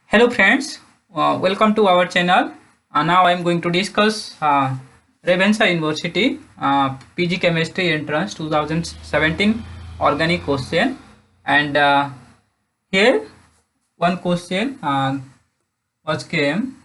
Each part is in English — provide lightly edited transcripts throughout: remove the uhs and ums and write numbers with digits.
Hello friends, welcome to our channel. Now I am going to discuss Ravenshaw University PG Chemistry Entrance 2017 organic question. And here one question was came.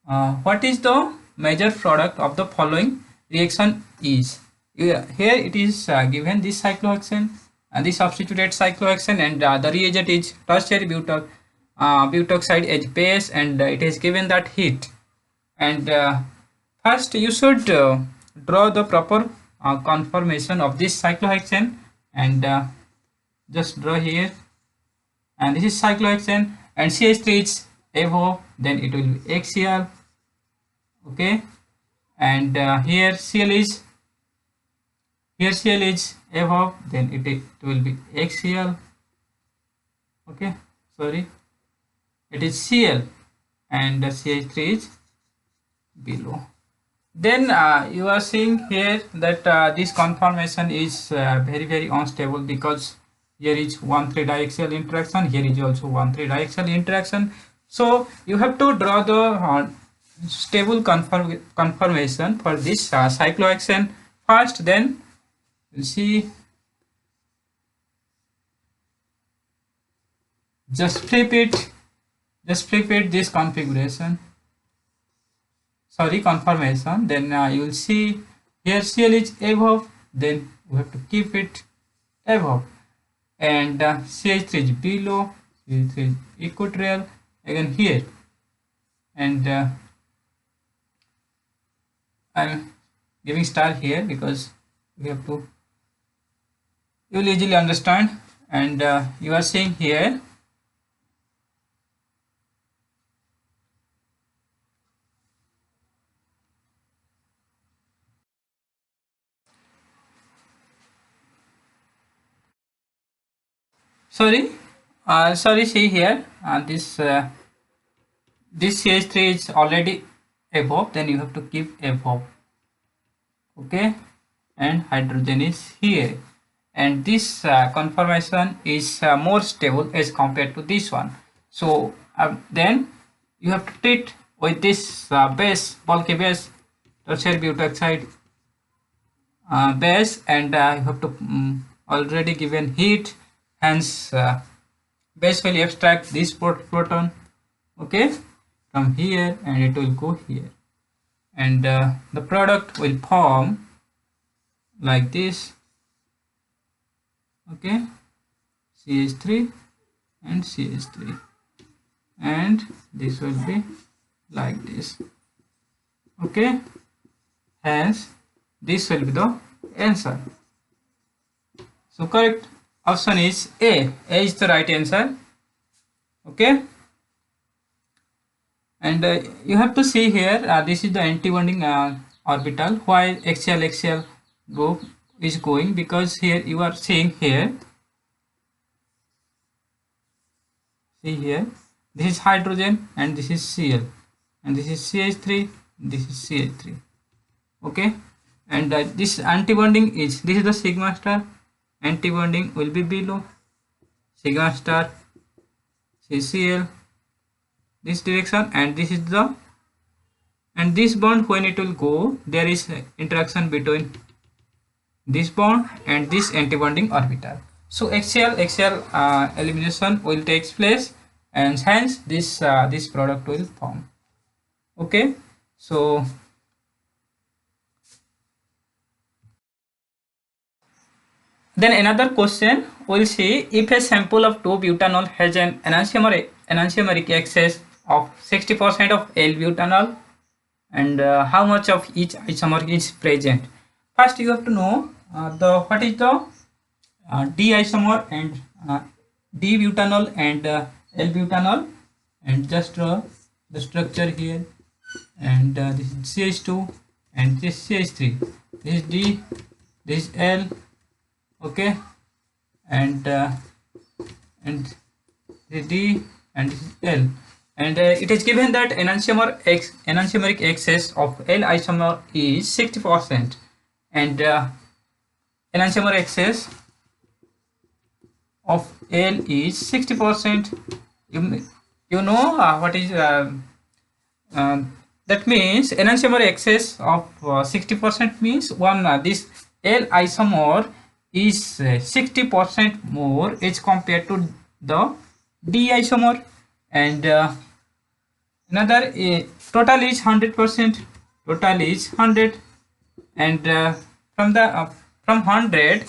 What is the major product of the following reaction is? Here it is given this cyclohexane and this substituted cyclohexane, and the reagent is tertiary butoxide as base, and it is given that heat. And first you should draw the proper conformation of this cyclohexane, and just draw here, and this is cyclohexane, and CH3 is above, then it will be axial. Okay, and here Cl is above, then it will be axial. Okay, sorry, it is Cl, and the CH3 is below. Then you are seeing here that this conformation is very unstable, because here is 1,3 diaxial interaction, here is also 1,3 diaxial interaction. So you have to draw the stable conformation for this cyclohexane first. Then you see, just flip it this configuration, sorry, conformation. Then you will see here Cl is above, then we have to keep it above, and CH3 is below, CH3 is equatorial again here. And I'm giving star here because we have to, you will easily understand. And you are seeing here sorry, see here, this CH3 is already above, then you have to keep above. Okay, and hydrogen is here, and this conformation is more stable as compared to this one. So then you have to treat with this base, bulky base, tertiary butoxide base, and you have to already given heat, hence base will abstract this proton, okay, from here, and it will go here, and the product will form like this. Okay, CH3 and CH3, and this will be like this. Okay, hence this will be the answer. So correct option is A. A is the right answer. Okay, and you have to see here, this is the anti-bonding orbital, while axial group is going, because here you are seeing here, see here, this is hydrogen and this is Cl, and this is CH3, this is CH3. Okay, and this anti-bonding is, this is the sigma star, anti-bonding will be below, sigma star CCl, this direction, and this is the, and this bond, when it will go, there is interaction between this bond and this anti-bonding orbital. So axial elimination will take place, and hence this product will form. Okay, so then another question, we'll see, if a sample of 2-butanol has an enantiomeric excess of 60% of L-butanol, and how much of each isomer is present. First you have to know what is the D isomer and D butanol and L butanol, and just draw the structure here, and this is CH2 and this is CH3, this is D, this is L. Okay, and this is D and this is L, and it is given that enantiomeric excess of L isomer is 60%, and enantiomer excess of L is 60%. You you know what is that means enantiomer excess of 60% means one this L isomer is 60% more as compared to the D isomer, and another total is 100%, total is 100, and from the from 100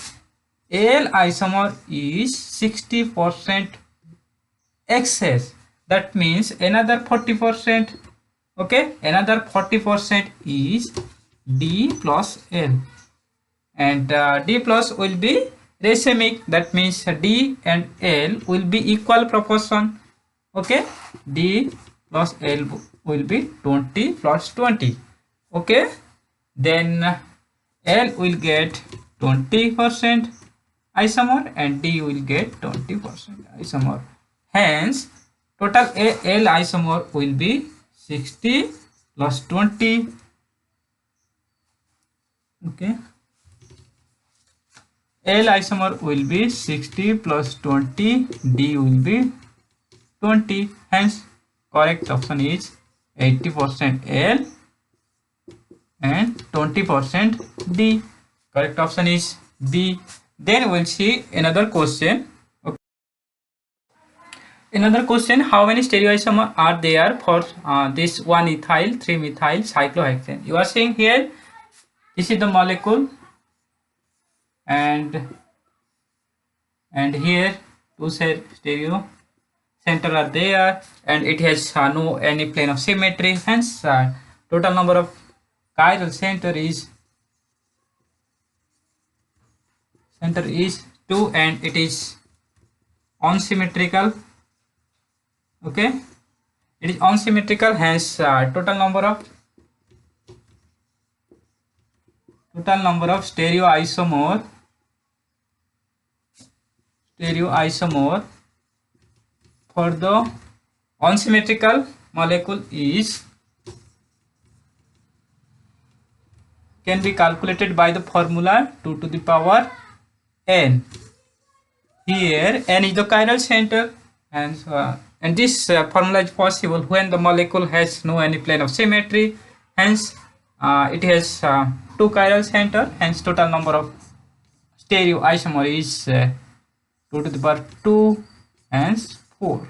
L isomer is 60% excess, that means another 40%. Okay, another 40% is D plus L, and D plus will be racemic, that means D and L will be equal proportion. Okay, D plus L will be 20 plus 20. Okay, then L will get 20% isomer and D will get 20% isomer. Hence, total L isomer will be 60 plus 20. Okay, L isomer will be 60 plus 20, D will be 20. Hence, correct option is 80% L and 20% D. Correct option is B. Then we'll see another question. Okay. Another question: how many stereoisomers are there for this 1-ethyl 3-methyl cyclohexane? You are seeing here, this is the molecule, and here two stereo center are there, and it has no any plane of symmetry. Hence, total number of chiral center is 2, and it is unsymmetrical. Okay, it is unsymmetrical. Hence, total number of stereoisomer for the unsymmetrical molecule can be calculated by the formula 2 to the power n. Here n is the chiral center, and this formula is possible when the molecule has no any plane of symmetry. Hence, it has 2 chiral center. Hence, total number of stereoisomer is 2 to the power 2, hence 4.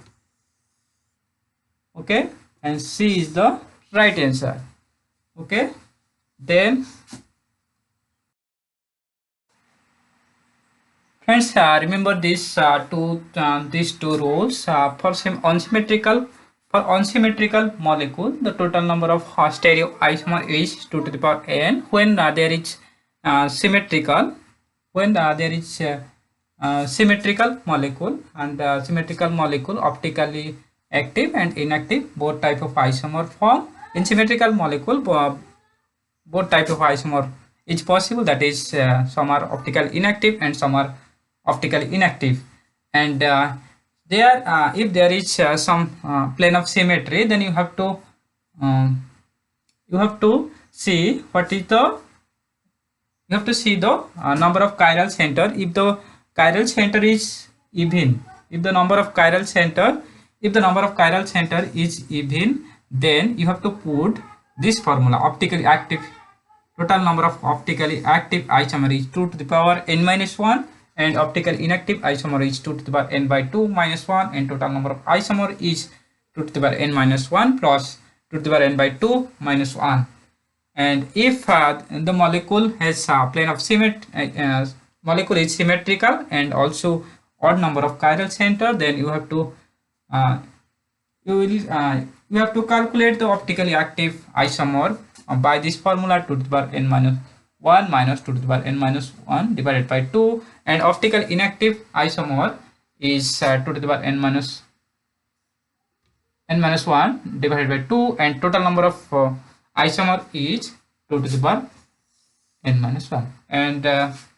Okay, and C is the right answer. Okay, then friends, remember these two rules. For unsymmetrical molecule, the total number of stereoisomer is 2 to the power n. When there is symmetrical, symmetrical molecule, and symmetrical molecule optically active and inactive, both type of isomer form. In symmetrical molecule, both type of isomer is possible, that is some are optically inactive and some are optically inactive, and if there is some plane of symmetry, then you have to see what is the number of chiral center. If the chiral center is even, if the number of chiral center is even, then you have to put this formula: optically active, total number of optically active isomer is 2 to the power n minus 1, and optical inactive isomer is 2 to the power n by 2 minus 1, and total number of isomer is 2 to the power n minus 1 plus 2 to the power n by 2 minus 1. And if the molecule has plane of symmetry, molecule is symmetrical and also odd number of chiral center, then you have to you have to calculate the optically active isomer by this formula: 2 to the power n minus 1 minus 2 to the power n minus 1 divided by 2, and optical inactive isomer is 2 to the power n minus 1 divided by 2, and total number of isomer is 2 to the power n minus 1. And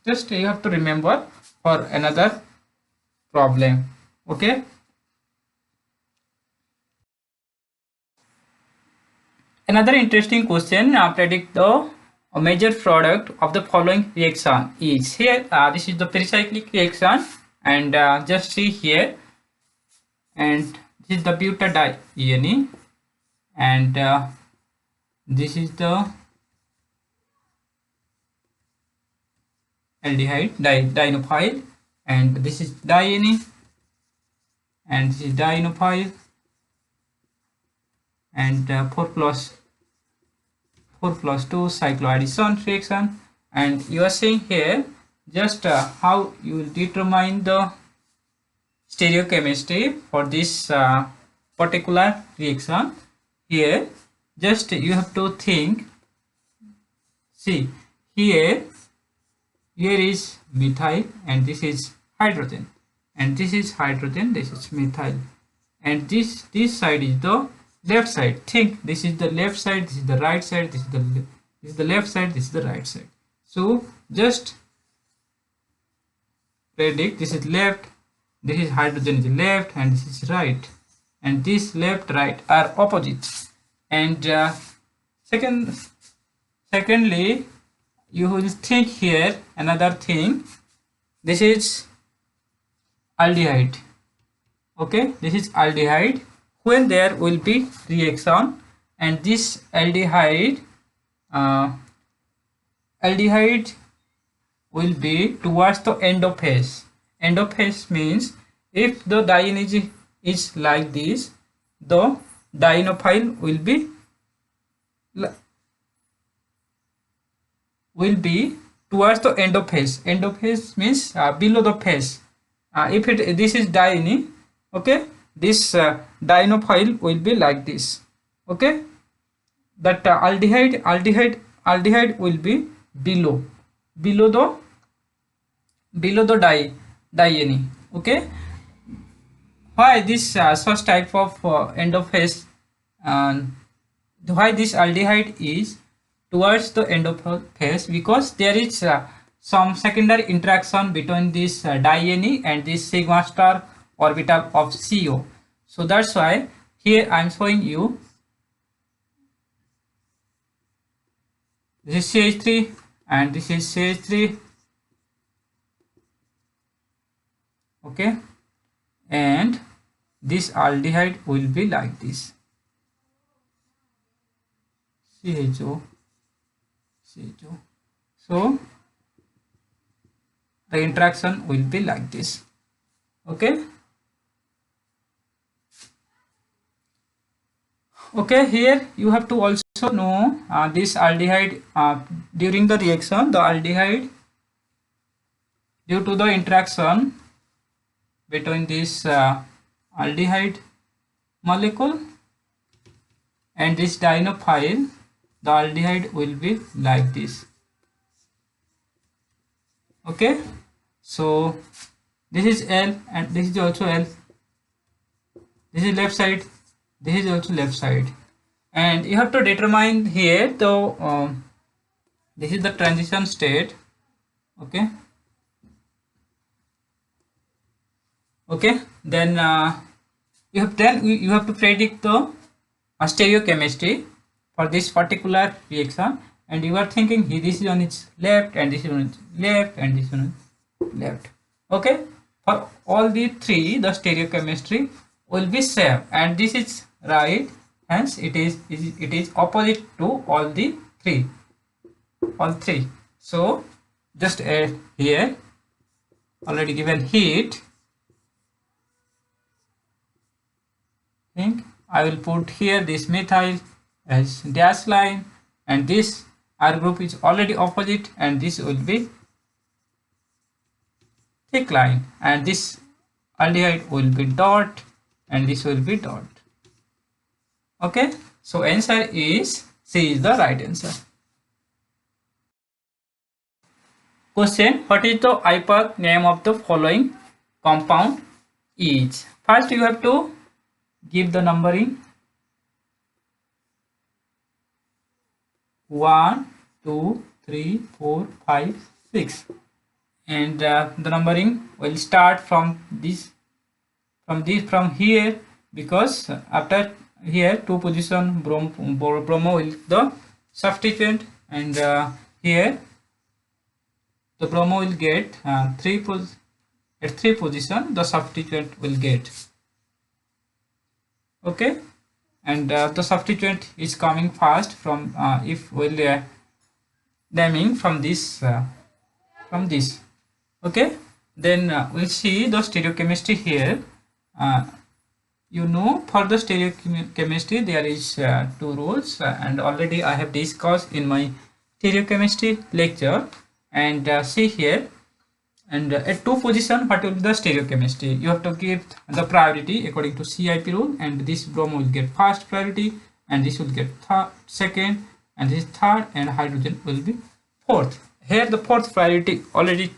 just you have to remember for another problem. Okay, another interesting question: predict the major product of the following reaction is. Here this is the pericyclic reaction, and just see here, and This is the butadiene, and this is the aldehyde dienophile, and this is diene, and this is dienophile, and 4 plus 2 cycloaddition reaction. And you are seeing here just how you will determine the stereochemistry for this particular reaction. Here just you have to think, see here is methyl, and this is hydrogen, and this is hydrogen, this is methyl, and this side is the left side. Think this is the left side, this is the right side, this is the left side, this is the right side. So just predict, this is left, this is hydrogen is left, and this is right, and this left right are opposites. And secondly, you will think here another thing, this is aldehyde. Okay, this is aldehyde. When there will be reaction, and this aldehyde will be towards the end of phase. End of phase means if the diene is like this, the dienophile will be towards the end of phase. End of phase means below the phase. If this is diene, okay, this dienophile will be like this. Okay, that aldehyde will be below the diene. Okay, why this such type of end of phase, why this aldehyde is towards the end of phase? Because there is some secondary interaction between this diene and this sigma star orbital of CO. So that's why here I am showing you this is CH3 and this is CH3. Okay, and this aldehyde will be like this, CHO. So the interaction will be like this. Okay, here you have to also know this aldehyde during the reaction, the aldehyde, due to the interaction between this aldehyde molecule and this dienophile, the aldehyde will be like this. Okay, so this is L and this is also L. This is left side, this is also left side, and you have to determine here the this is the transition state. Okay, then you have to predict the stereochemistry for this particular reaction, and you are thinking this is on its left, and this is on its left, and this is on its left. Okay, for all the three the stereochemistry will be same, and this is right, hence it is opposite to all three. So just here already given heat, I will put here this methyl as dash line, and this R group is already opposite, and this will be thick line, and this aldehyde will be dot, and this will be dot. Okay, so answer is C is the right answer. Question: what is the IUPAC name of the following compound is? First you have to give the numbering 1 2 3 4 5 6, and the numbering will start from here, because after here 2 position bromo will the substituent, and here the bromo will get at 3 position the substituent will get. Okay, and the substituent is coming fast from if we'll naming from this. Okay, then we'll see the stereochemistry here. uh, for the stereochemistry there is two rules, and already I have discussed in my stereochemistry lecture. And see here, and at two position, what will be the stereochemistry? You have to give the priority according to CIP rule, and this bromo will get first priority, and this will get second, and this third, and hydrogen will be fourth. Here the fourth priority already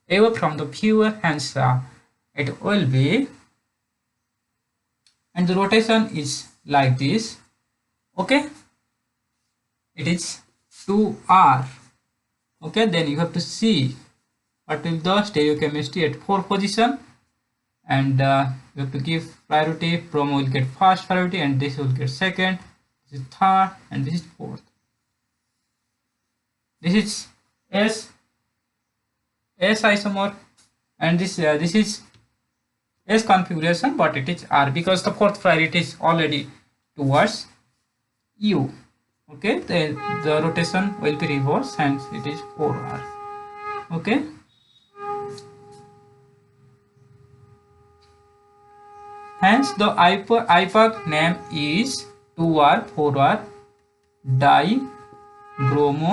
away from the viewer, hence it will be, and the rotation is like this. Okay, it is 2R. Okay, then you have to see what will the stereochemistry at 4 position, and you have to give priority. Bromo will get first priority, and this will get second, this is third, and this is fourth. This is S isomer, and this is S configuration, but it is R because the fourth priority is already towards U. Okay, the rotation will be reversed, hence it is 4R. Okay, hence the IUPAC name is 2R 4R dibromo